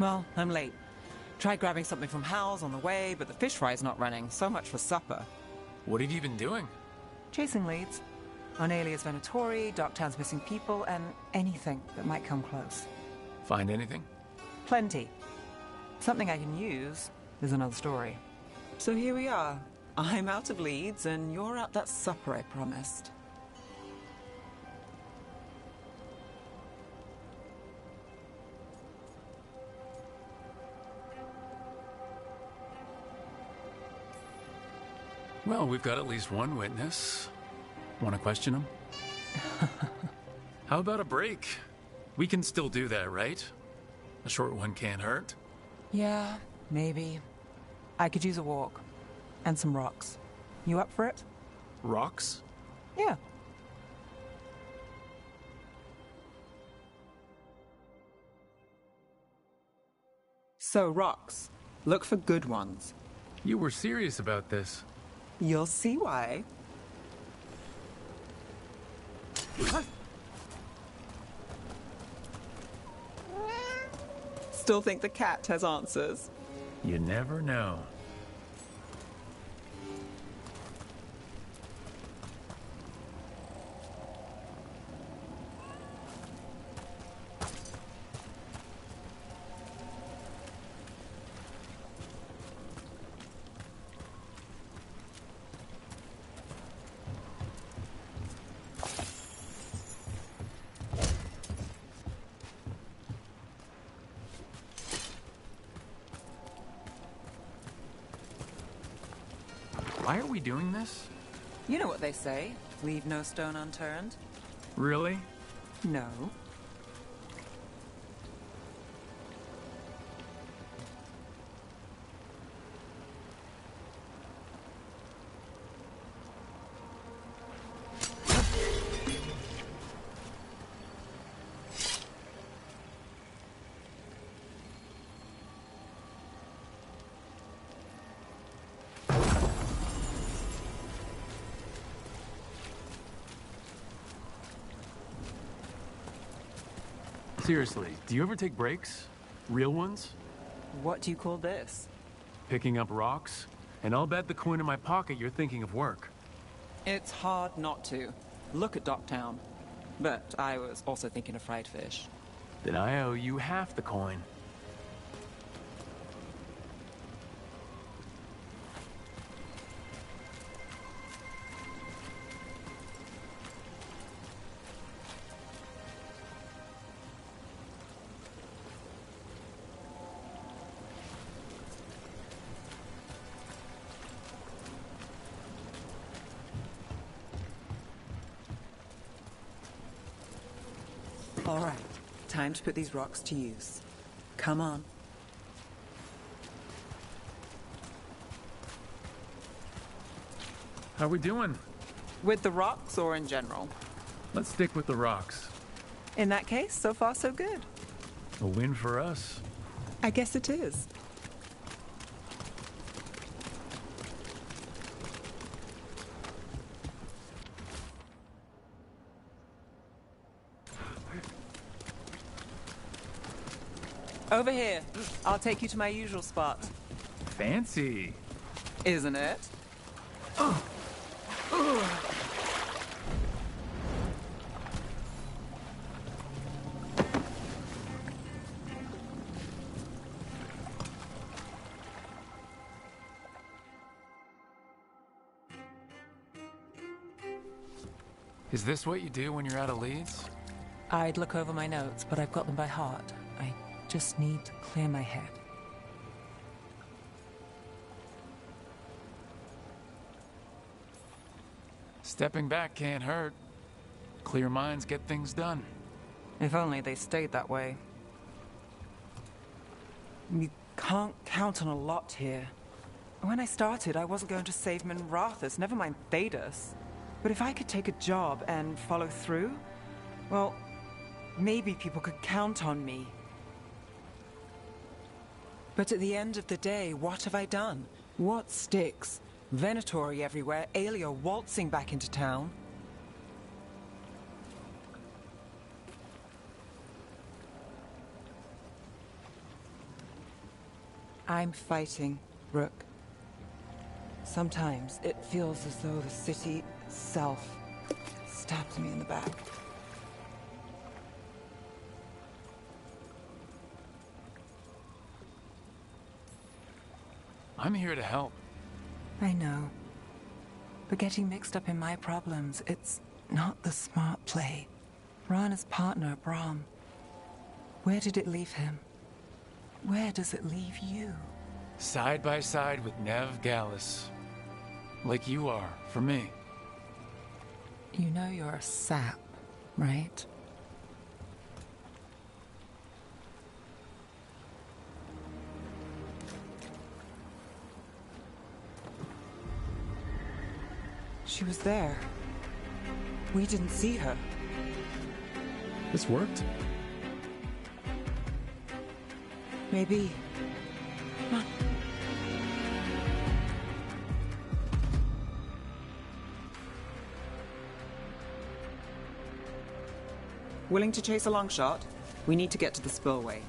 Well, I'm late. Tried grabbing something from Hal's on the way, but the fish fry's not running. So much for supper. What have you been doing? Chasing leads. On Alias Venatori, Docktown's missing people, and anything that might come close. Find anything? Plenty. Something I can use is another story. So here we are. I'm out of leads, and you're out that supper I promised. Well, we've got at least one witness. Want to question him? How about a break? We can still do that, right? A short one can't hurt. Yeah, maybe. I could use a walk. And some rocks. You up for it? Rocks? Yeah. So, rocks. Look for good ones. You were serious about this. You'll see why. Still think the cat has answers? You never know. Why are we doing this? You know what they say, leave no stone unturned. Really? No. Seriously, do you ever take breaks? Real ones? What do you call this? Picking up rocks? And I'll bet the coin in my pocket you're thinking of work. It's hard not to. Look at Docktown. But I was also thinking of fried fish. Then I owe you half the coin. All right, time to put these rocks to use. Come on. How we doing? With the rocks or in general? Let's stick with the rocks. In that case, so far so good. A win for us. I guess it is. Over here. I'll take you to my usual spot. Fancy. Isn't it? Is this what you do when you're out of leads? I'd look over my notes, but I've got them by heart. I just need to clear my head. Stepping back can't hurt. Clear minds get things done. If only they stayed that way. You can't count on a lot here. When I started, I wasn't going to save Minrathus, never mind Thedas. But if I could take a job and follow through, well, maybe people could count on me. But at the end of the day, what have I done? What sticks? Venatori everywhere, Aelia waltzing back into town. I'm fighting, Rook. Sometimes it feels as though the city itself stabs me in the back. I'm here to help. I know. But getting mixed up in my problems, it's not the smart play. Rana's partner, Brahm. Where did it leave him? Where does it leave you? Side by side with Nev Gallus. Like you are, for me. You know you're a sap, right? She was there. We didn't see her. This worked. Maybe. Come on. Willing to chase a long shot? We need to get to the spillway.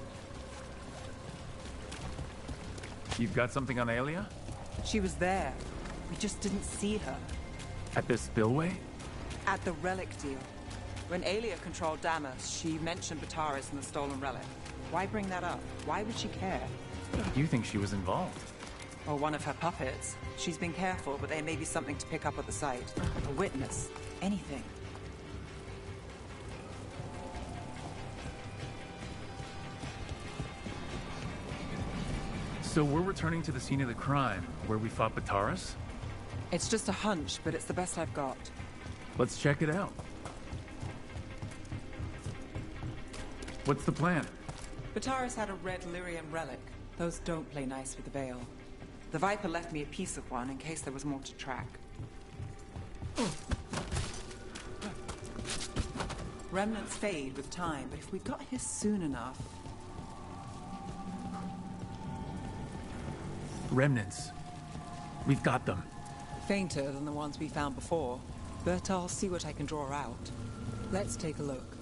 You've got something on Aelia? She was there. We just didn't see her. At this spillway? At the relic deal. When Aelia controlled Damas, she mentioned Bataris and the stolen relic. Why bring that up? Why would she care? You think she was involved? Or one of her puppets. She's been careful, but there may be something to pick up at the site. A witness. Anything. So we're returning to the scene of the crime, where we fought Bataris? It's just a hunch, but it's the best I've got. Let's check it out. What's the plan? Bataris had a red Lyrian relic. Those don't play nice with the Veil. The Viper left me a piece of one in case there was more to track. Remnants fade with time, but if we got here soon enough... Remnants. We've got them. Fainter than the ones we found before, but I'll see what I can draw out. Let's take a look.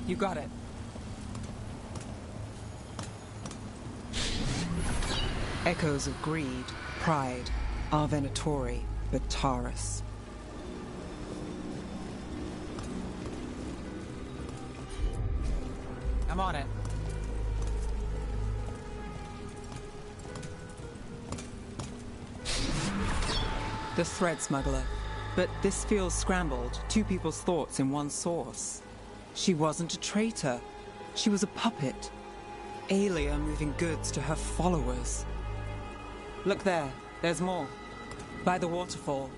You got it. Echoes of greed, pride, our Venatori, Bataris. I'm on it. The thread smuggler. But this feels scrambled. Two people's thoughts in one source. She wasn't a traitor. She was a puppet. Aelia moving goods to her followers. Look there. There's more. By the waterfall.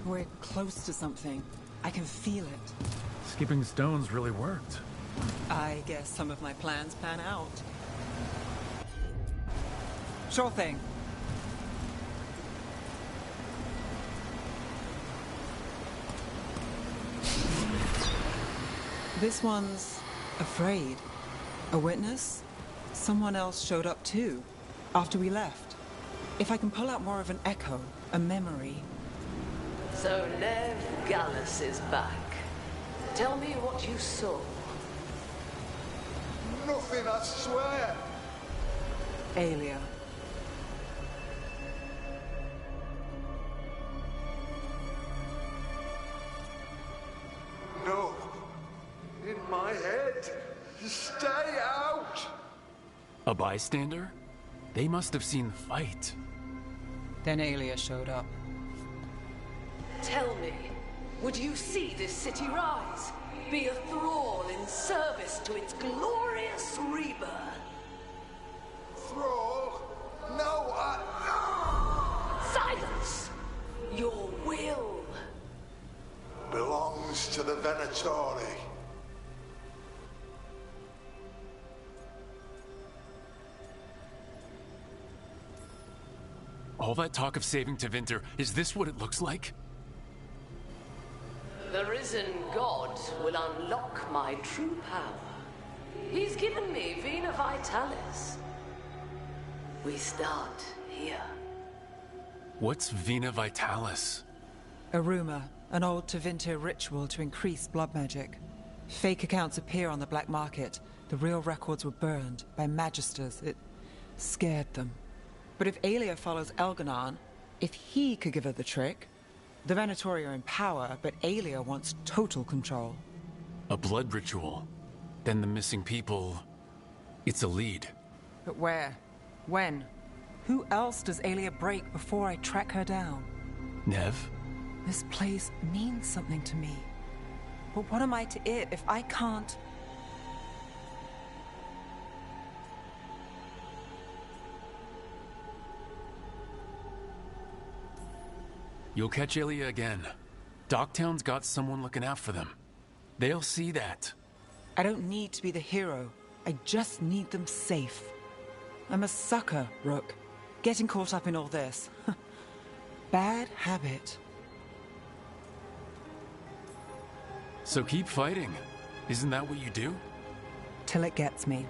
We're close to something. I can feel it. Skipping stones really worked. I guess some of my plans pan out. Sure thing. This one's afraid. A witness? Someone else showed up too, after we left. If I can pull out more of an echo, a memory. So Nev Gallus is back. Tell me what you saw. Nothing, I swear. Aelia. No. In my head. Stay out. A bystander? They must have seen the fight. Then Aelia showed up. Tell me, would you see this city rise? Be a thrall in service to its glorious rebirth? Thrall? No, Silence! Your will belongs to the Venatori. All that talk of saving Tevinter, is this what it looks like? The risen god will unlock my true power. He's given me Vina Vitalis. We start here. What's Vina Vitalis? A rumor, an old Tevinter ritual to increase blood magic. Fake accounts appear on the black market. The real records were burned by magisters. It scared them. But if Aelia follows Elganon, if he could give her the trick, the Venatori are in power, but Aelia wants total control. A blood ritual? Then the missing people... It's a lead. But where? When? Who else does Aelia break before I track her down? Nev? This place means something to me. But what am I to it if I can't... You'll catch Aelia again. Docktown's got someone looking out for them. They'll see that. I don't need to be the hero. I just need them safe. I'm a sucker, Rook. Getting caught up in all this. Bad habit. So keep fighting. Isn't that what you do? Till it gets me.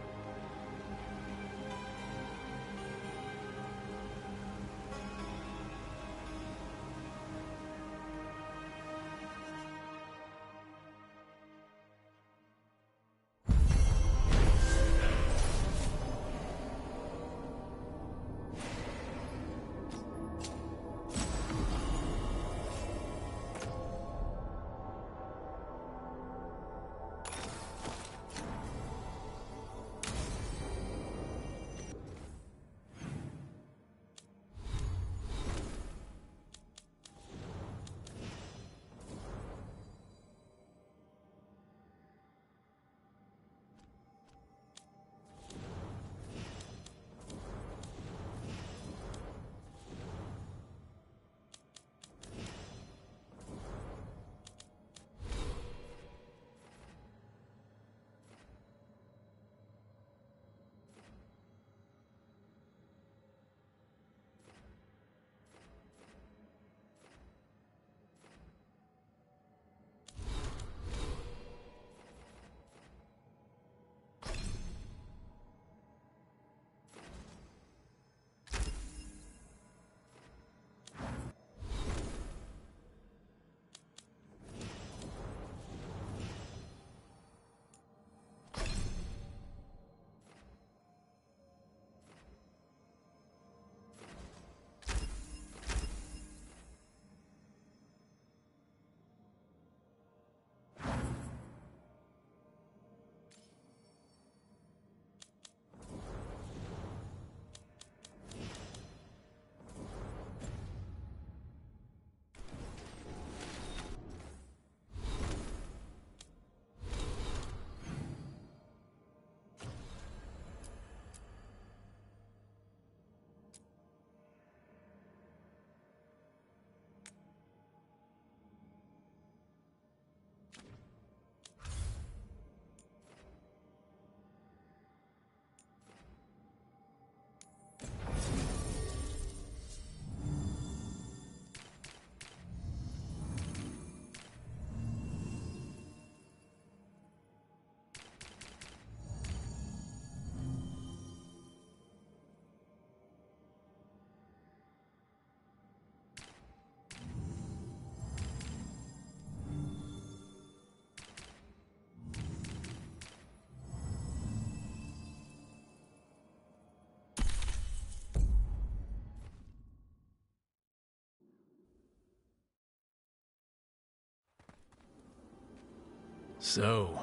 So,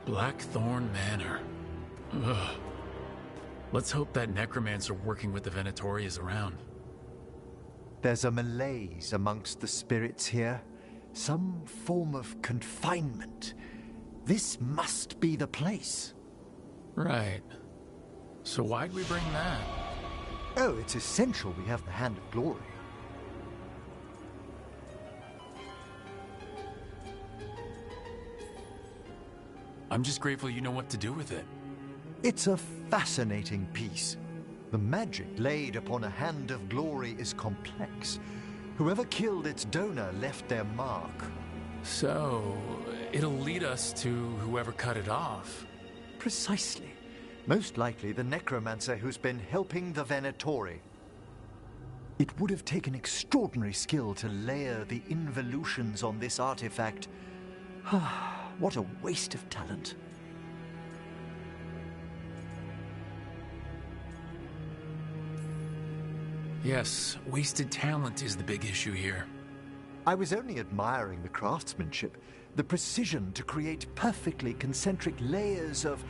Blackthorn Manor. Ugh. Let's hope that necromancer working with the Venatori is around. There's a malaise amongst the spirits here. Some form of confinement. This must be the place. Right. So why'd we bring that? Oh, it's essential we have the Hand of Glory. I'm just grateful you know what to do with it. It's a fascinating piece. The magic laid upon a Hand of Glory is complex. Whoever killed its donor left their mark. So, it'll lead us to whoever cut it off. Precisely. Most likely the necromancer who's been helping the Venatori. It would have taken extraordinary skill to layer the involutions on this artifact. What a waste of talent. Yes, wasted talent is the big issue here. I was only admiring the craftsmanship, the precision to create perfectly concentric layers of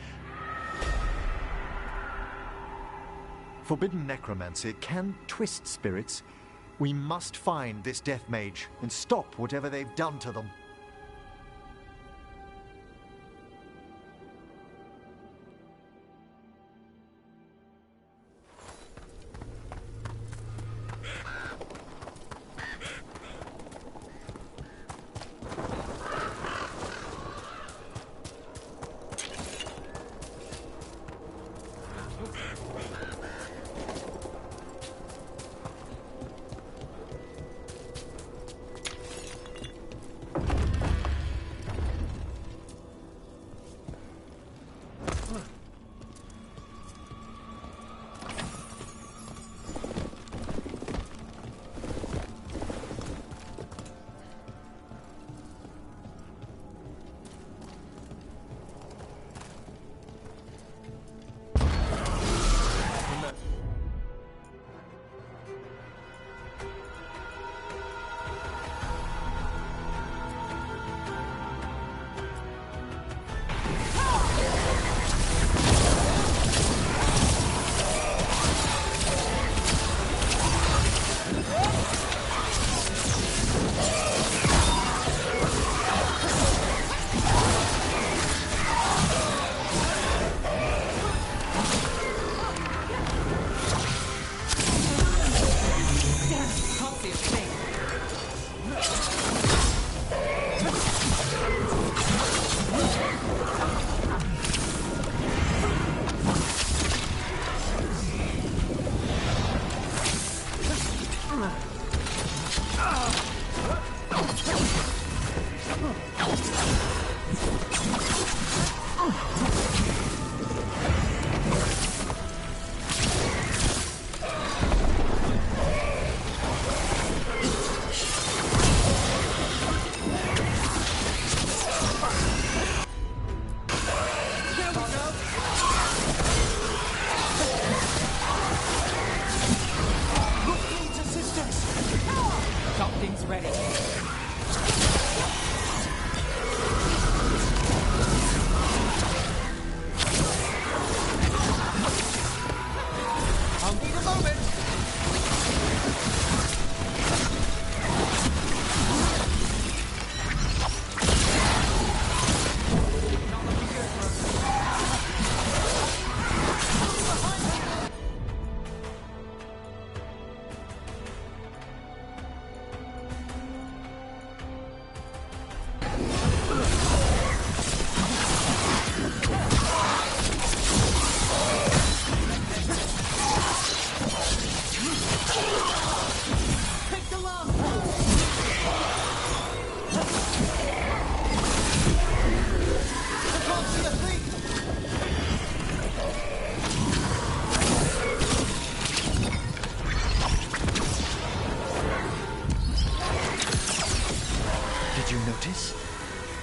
forbidden necromancy can twist spirits. We must find this death mage and stop whatever they've done to them.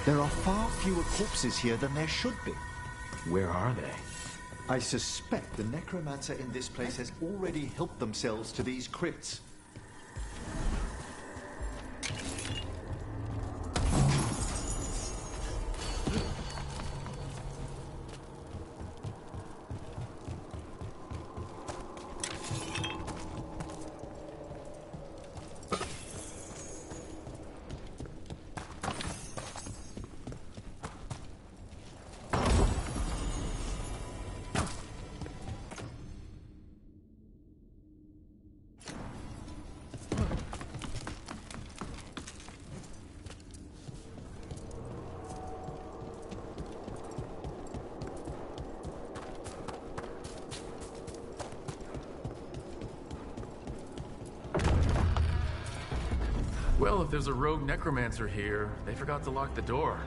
There are far fewer corpses here than there should be. Where are they? I suspect the necromancer in this place has already helped themselves to these crypts. Well, if there's a rogue necromancer here, they forgot to lock the door.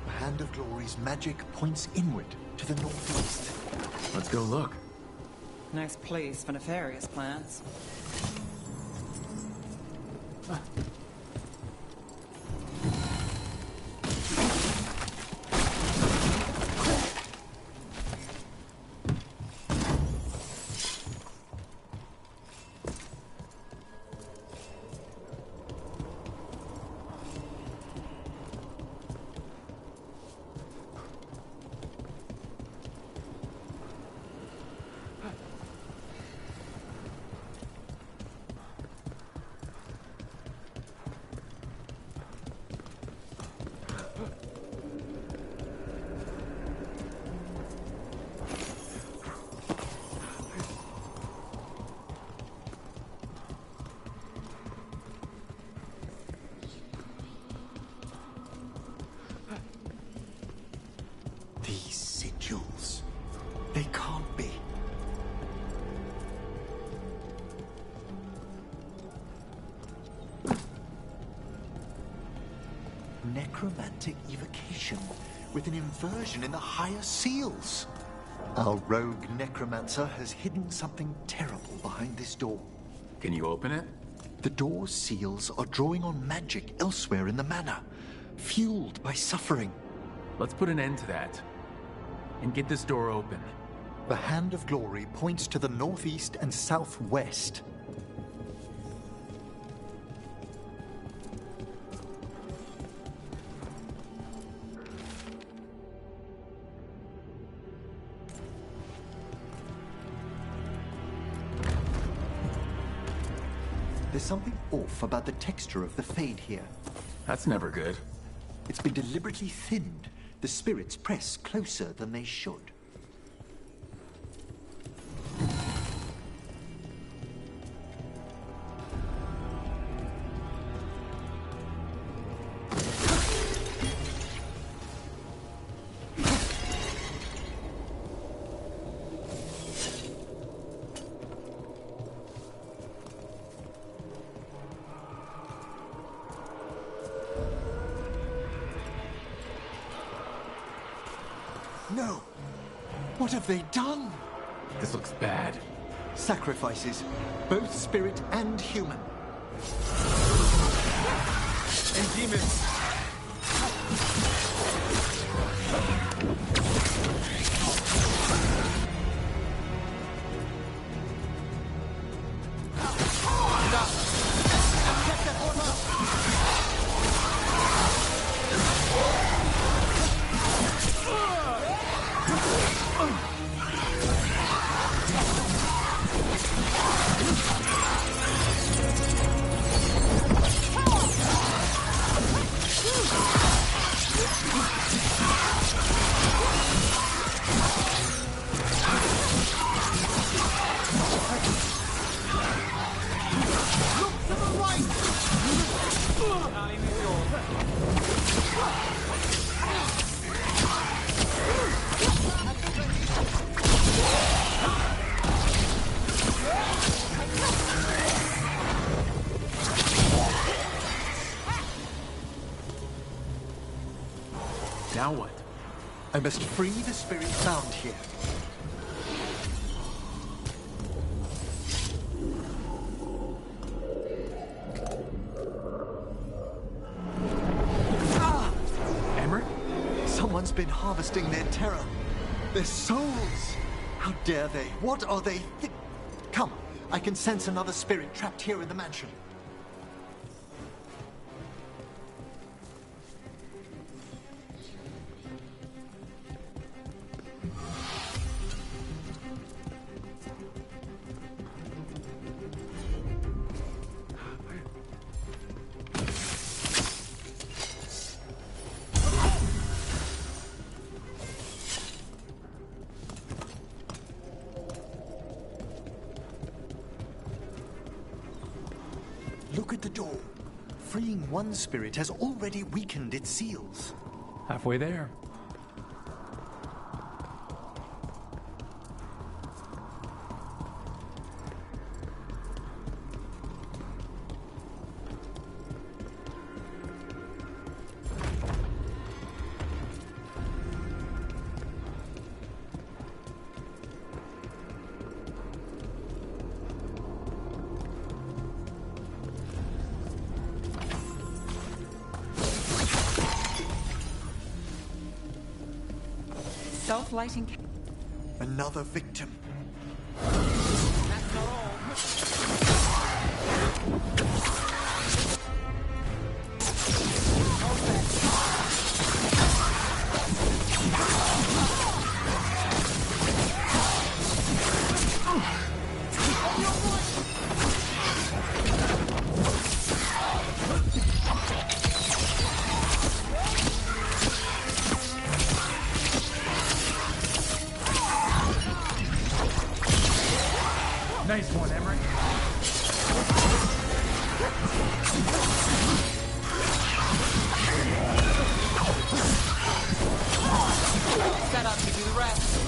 The Hand of Glory's magic points inward to the northeast. Let's go look. Nice place for nefarious plans. These sigils. They can't be. Necromantic evocation with an inversion in the higher seals. Our rogue necromancer has hidden something terrible behind this door. Can you open it? The door's seals are drawing on magic elsewhere in the manor, fueled by suffering. Let's put an end to that. And get this door open. The Hand of Glory points to the northeast and southwest. There's something off about the texture of the fade here. That's never good. It's been deliberately thinned. The spirits press closer than they should. No! What have they done? This looks bad. Sacrifices, both spirit and human. And demons! Now what? I must free the spirit bound here. Emmer? Someone's been harvesting their terror. Their souls! How dare they? What are they Come, I can sense another spirit trapped here in the mansion. Look at the door. Freeing one spirit has already weakened its seals. Halfway there. just lighting... Another victim. That's not all. Nice one, Emmerich. Set up to do the rest.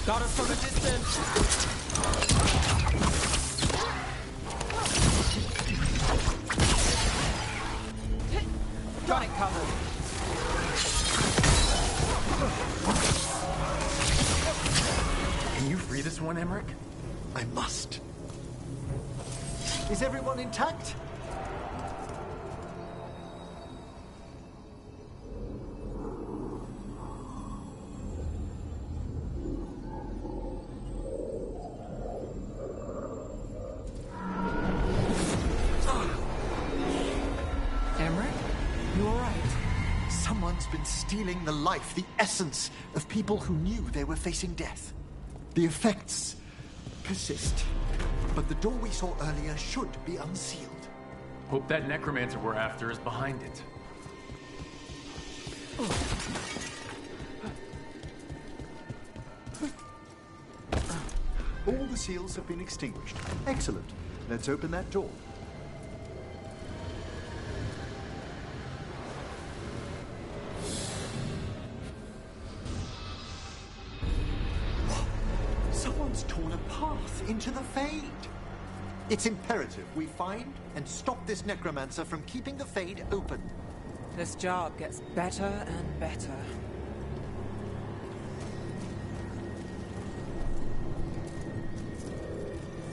Got us from a distance. Got it covered. Can you free this one, Emmerich? I must. Is everyone intact? Emmerich? You alright? Someone's been stealing the life, the essence of people who knew they were facing death. The effects persist, but the door we saw earlier should be unsealed. Hope that necromancer we're after is behind it. All the seals have been extinguished. Excellent. Let's open that door. Someone's torn a path into the Fade. It's imperative we find and stop this necromancer from keeping the Fade open. This job gets better and better.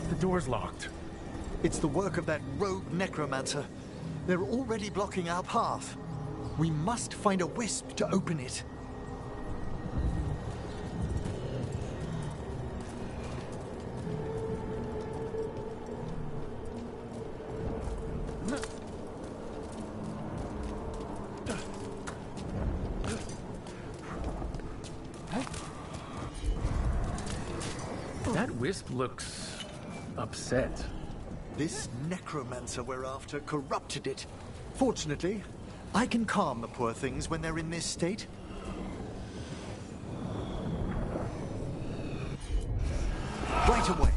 The door's locked. It's the work of that rogue necromancer. They're already blocking our path. We must find a wisp to open it. That wisp looks upset. This necromancer we're after corrupted it. Fortunately, I can calm the poor things when they're in this state. Right away.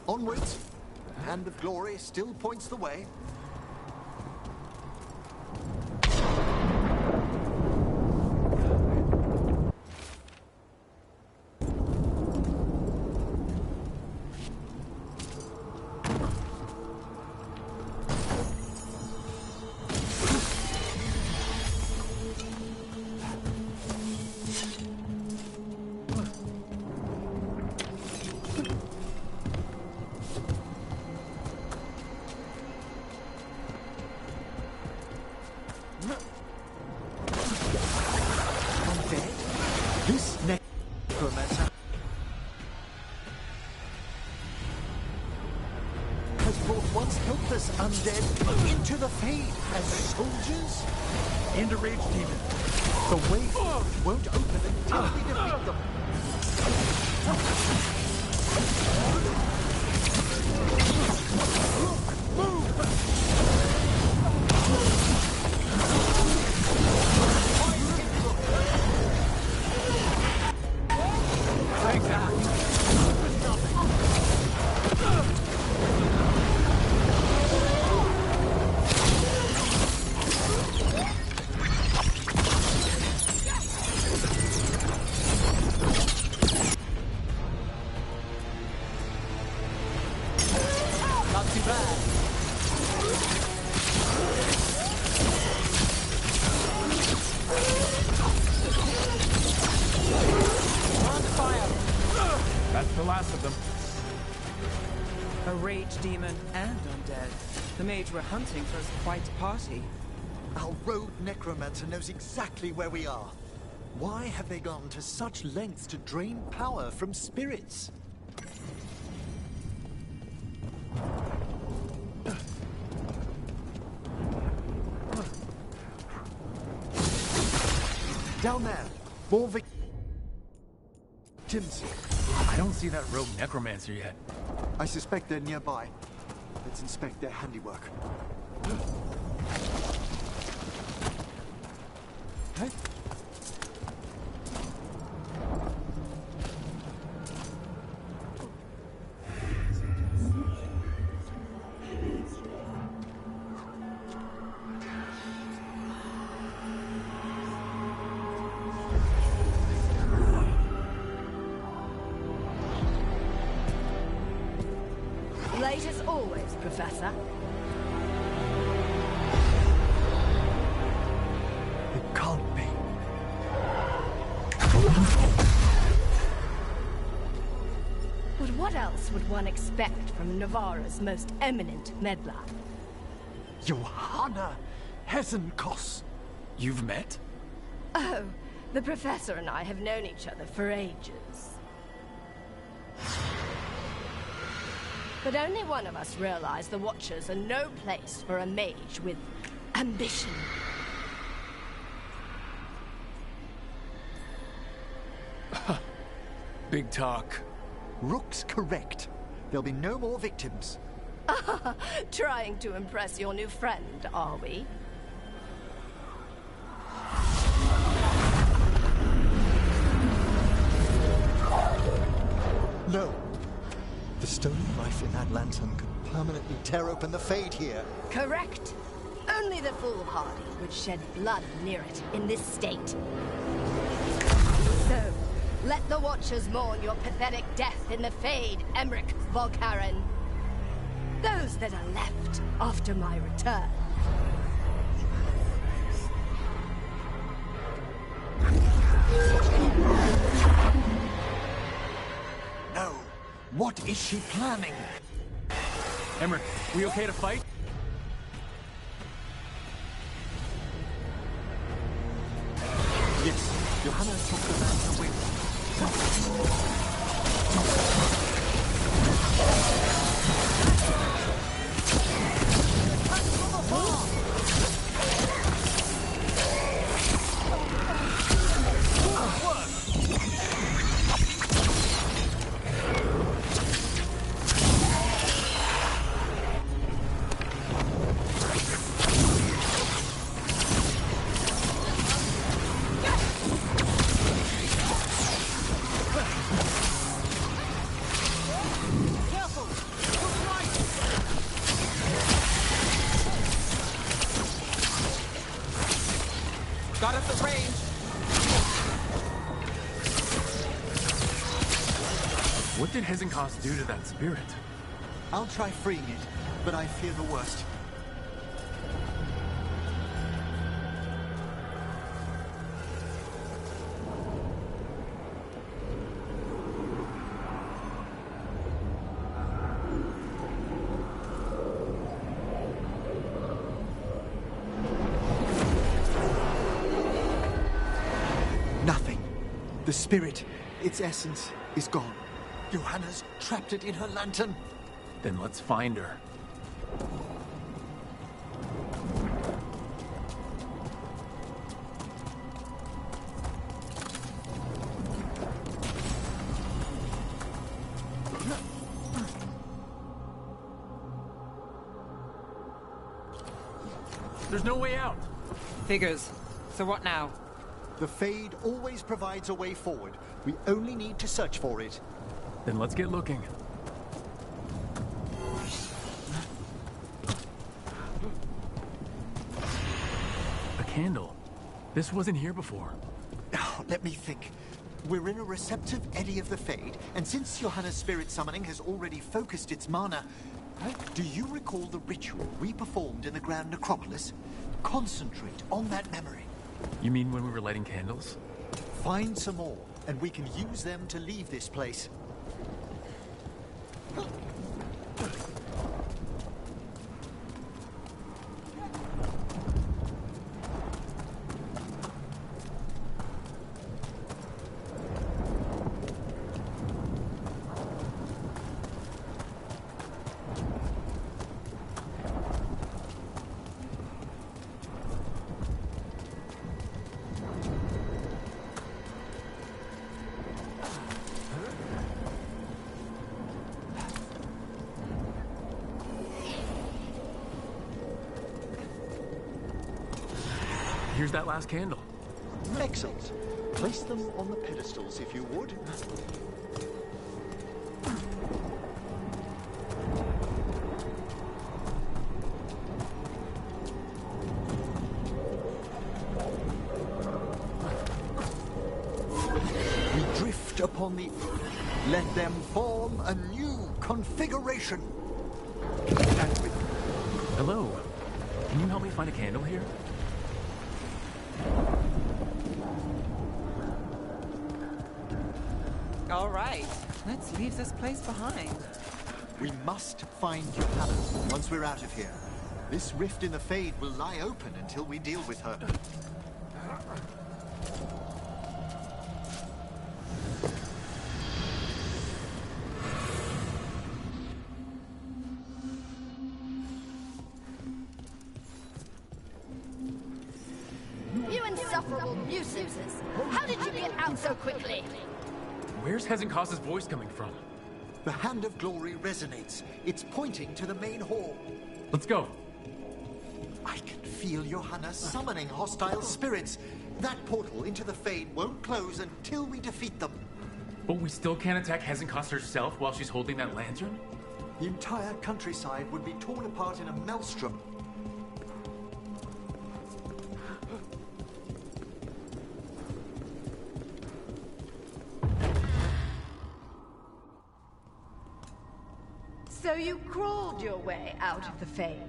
Onwards. Hand of Glory still points the way. This necromancer has brought once helpless undead into the Fade as soldiers And a rage demon. The way won't open until we defeat them. class of them. A rage demon and undead. The mage we're hunting throws quite a party. Our rogue necromancer knows exactly where we are. Why have they gone to such lengths to drain power from spirits? Down there, more victims. I don't see that rogue necromancer yet. I suspect they're nearby. Let's inspect their handiwork. Hey? Late as always, Professor. It can't be. But what else would one expect from Navarra's most eminent meddler? Johanna Hesenkos. You've met? Oh, the Professor and I have known each other for ages. But only one of us realized the Watchers are no place for a mage with ambition. Big talk. Rook's correct. There'll be no more victims. Trying to impress your new friend, are we? No. The stone knife in that lantern could permanently tear open the Fade here. Correct. Only the foolhardy would shed blood near it in this state. So, let the Watchers mourn your pathetic death in the Fade, Emmerich Volkaren. Those that are left after my return. No. What is she planning? Emmerich, we okay to fight? Yes. Johanna took the lantern away. Got us at range. What did Hesenkos do to that spirit? I'll try freeing it, but I fear the worst. Nothing. The spirit, its essence, is gone. Johanna's trapped it in her lantern. Then let's find her. There's no way out. Figures. So what now? The Fade always provides a way forward. We only need to search for it. Then let's get looking. A candle. This wasn't here before. Oh, let me think. We're in a receptive eddy of the Fade, and since Johanna's spirit summoning has already focused its mana, do you recall the ritual we performed in the Grand Necropolis? Concentrate on that memory. You mean when we were lighting candles? Find some more, and we can use them to leave this place. Here's that last candle. Excellent. Place them on the pedestals, if you would. We drift upon the... Let them form a new configuration. Stand with me. Hello. Can you help me find a candle here? All right, let's leave this place behind. We must find Johanna once we're out of here. This rift in the Fade will lie open until we deal with her. You insufferable nuisances! How did you get out so quickly? Where's Hezekiah's voice coming from? The Hand of Glory resonates. It's pointing to the main hall. Let's go. I can feel Johanna summoning hostile spirits. That portal into the Fade won't close until we defeat them. But we still can't attack Hezekiah herself while she's holding that lantern? The entire countryside would be torn apart in a maelstrom. So you crawled your way out of the Fade.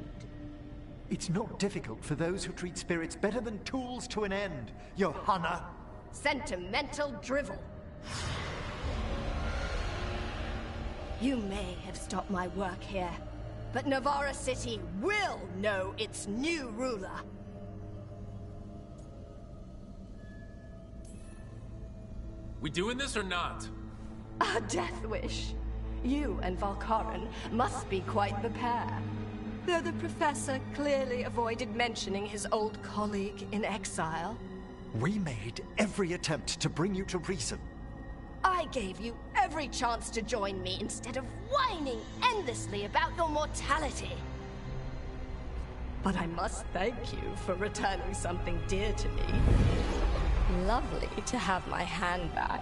It's not difficult for those who treat spirits better than tools to an end, Johanna. Sentimental drivel. You may have stopped my work here, but Navarra City will know its new ruler. We doing this or not? A death wish. You and Valkaran must be quite the pair. Though the professor clearly avoided mentioning his old colleague in exile. We made every attempt to bring you to reason. I gave you every chance to join me instead of whining endlessly about your mortality. But I must thank you for returning something dear to me. Lovely to have my hand back.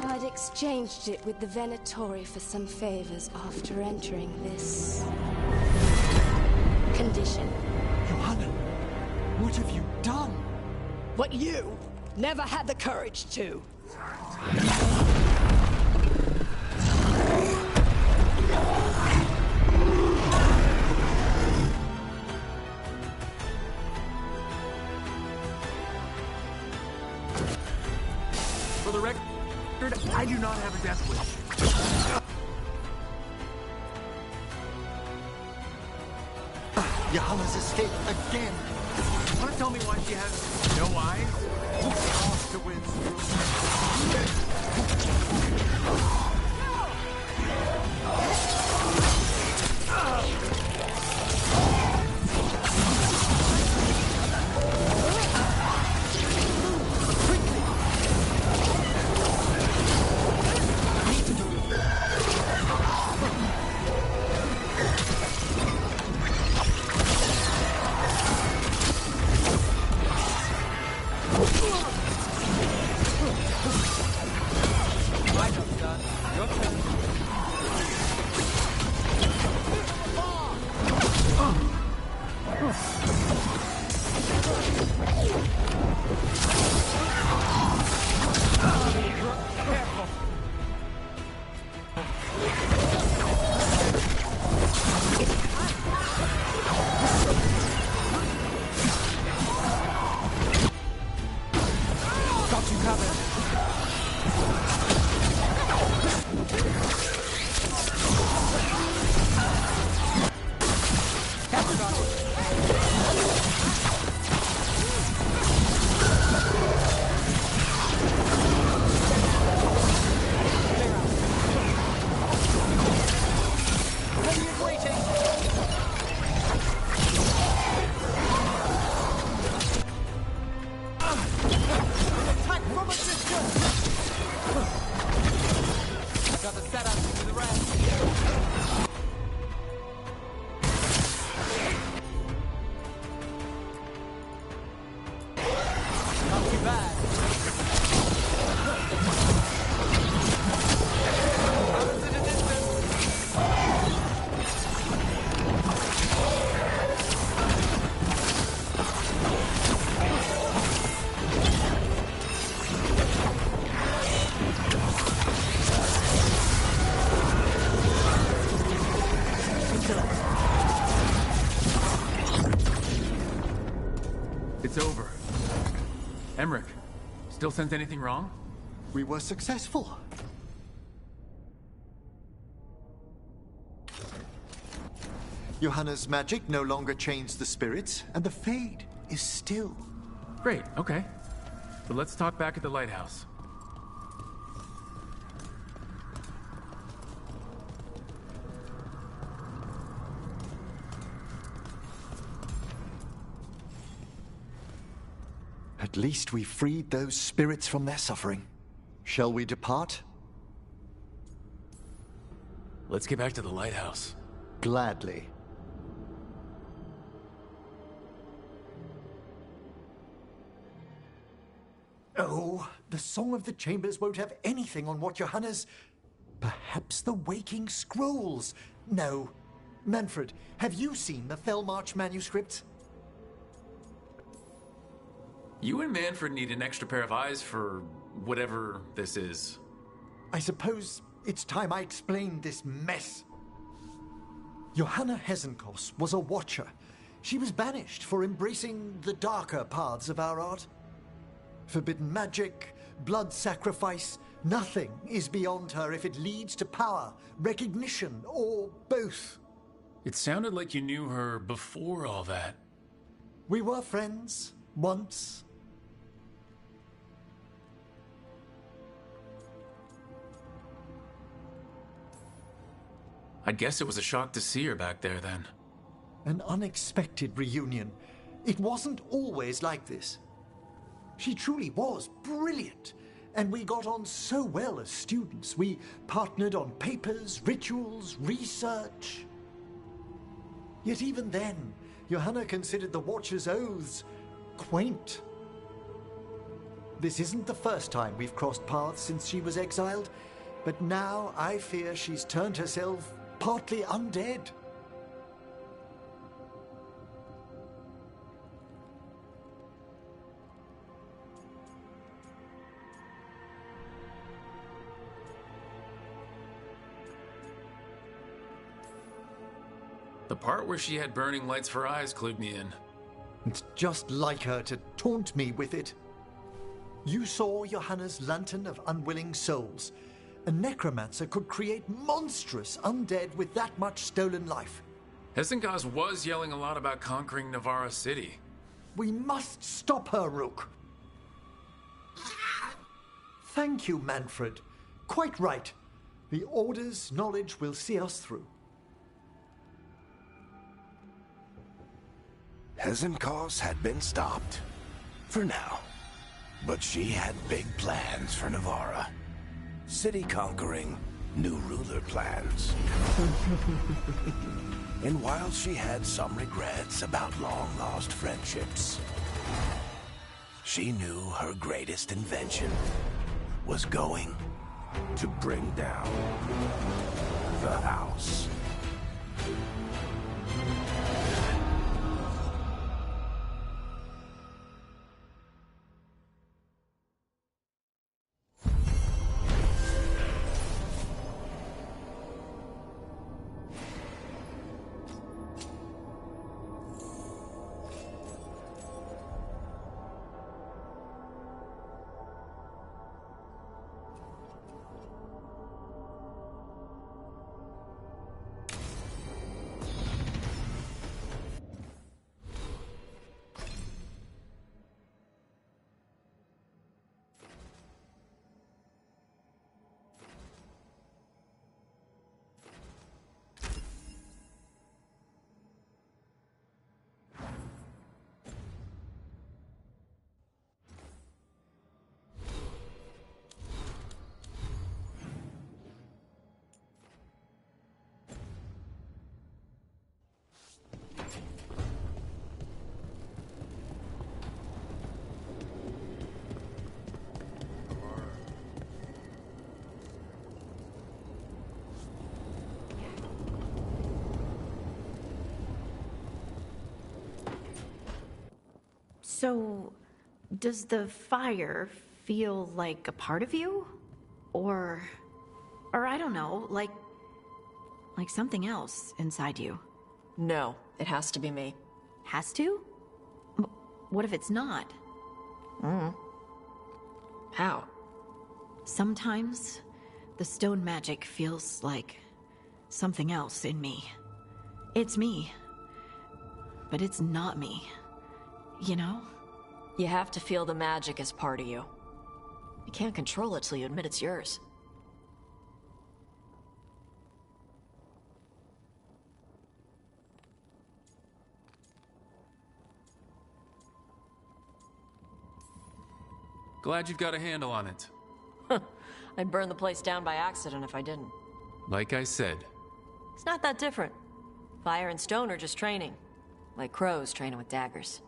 I'd exchanged it with the Venatori for some favors after entering this condition. Johanna, what have you done? What you never had the courage to. For the record, I do not have a death wish. Johanna's escaped again. Want to tell me why she has no eyes? My job's done. got you covered. Capture got it. It's over. Emmerich, still sense anything wrong? We were successful. Johanna's magic no longer chains the spirits, and the Fade is still. Great, okay. But let's talk back at the lighthouse. At least we freed those spirits from their suffering. Shall we depart? Let's get back to the lighthouse. Gladly. Oh, the Song of the Chambers won't have anything on what Johanna's... Perhaps the Waking Scrolls? No. Manfred, have you seen the Fellmarch manuscripts? You and Manfred need an extra pair of eyes for whatever this is. I suppose it's time I explained this mess. Johanna Hesenkos was a watcher. She was banished for embracing the darker paths of our art. Forbidden magic, blood sacrifice, nothing is beyond her if it leads to power, recognition, or both. It sounded like you knew her before all that. We were friends, once. I guess it was a shock to see her back there then. An unexpected reunion. It wasn't always like this. She truly was brilliant, and we got on so well as students. We partnered on papers, rituals, research. Yet even then, Johanna considered the Watcher's oaths quaint. This isn't the first time we've crossed paths since she was exiled, but now I fear she's turned herself partly undead. The part where she had burning lights for eyes clued me in. It's just like her to taunt me with it. You saw Johanna's Lantern of Unwilling Souls. A necromancer could create monstrous undead with that much stolen life. Hesenkos was yelling a lot about conquering Navarra City. We must stop her, Rook. Thank you, Manfred. Quite right. The Order's knowledge will see us through. Hesenkos had been stopped. For now. But she had big plans for Navarra. City conquering, new ruler plans. And while she had some regrets about long-lost friendships, she knew her greatest invention was going to bring down the house. So, does the fire feel like a part of you? Or I don't know, like something else inside you? No, it has to be me. Has to? What if it's not? How? Sometimes the stone magic feels like something else in me. It's me, but it's not me. You know? You have to feel the magic as part of you. You can't control it till you admit it's yours. Glad you've got a handle on it. I'd burn the place down by accident if I didn't. Like I said. It's not that different. Fire and stone are just training. Like crows training with daggers.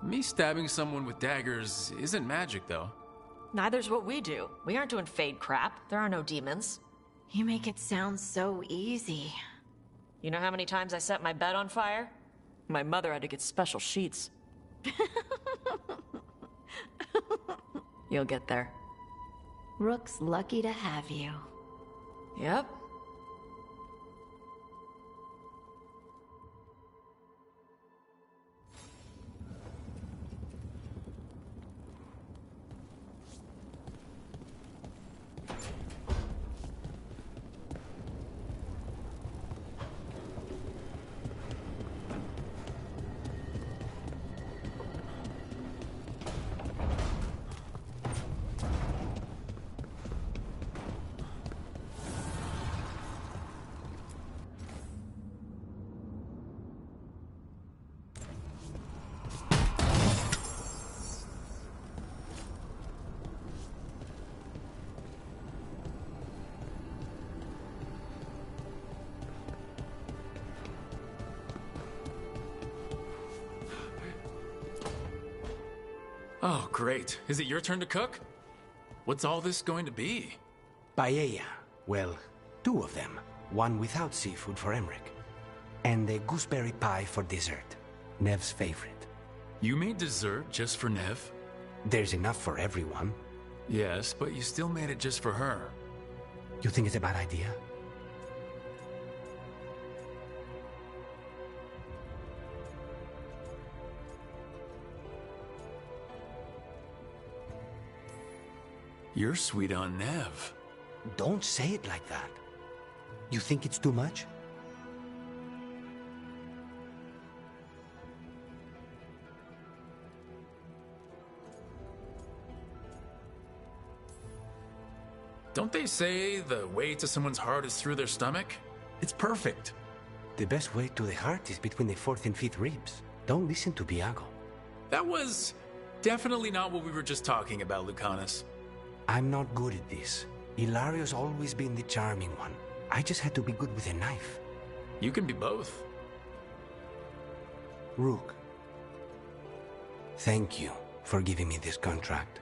Me stabbing someone with daggers isn't magic, though. Neither's what we do. We aren't doing fade crap. There are no demons. You make it sound so easy. You know how many times I set my bed on fire? My mother had to get special sheets. You'll get there. Rook's lucky to have you. Yep. Oh, great. Is it your turn to cook? What's all this going to be? Paella. Well, two of them. One without seafood for Emmerich. And a gooseberry pie for dessert. Nev's favorite. You made dessert just for Nev? There's enough for everyone. Yes, but you still made it just for her. You think it's a bad idea? You're sweet on Nev. Don't say it like that. You think it's too much? Don't they say the way to someone's heart is through their stomach? It's perfect. The best way to the heart is between the fourth and fifth ribs. Don't listen to Biago. That was definitely not what we were just talking about, Lucanus. I'm not good at this. Hilario's always been the charming one. I just had to be good with a knife. You can be both. Rook, thank you for giving me this contract.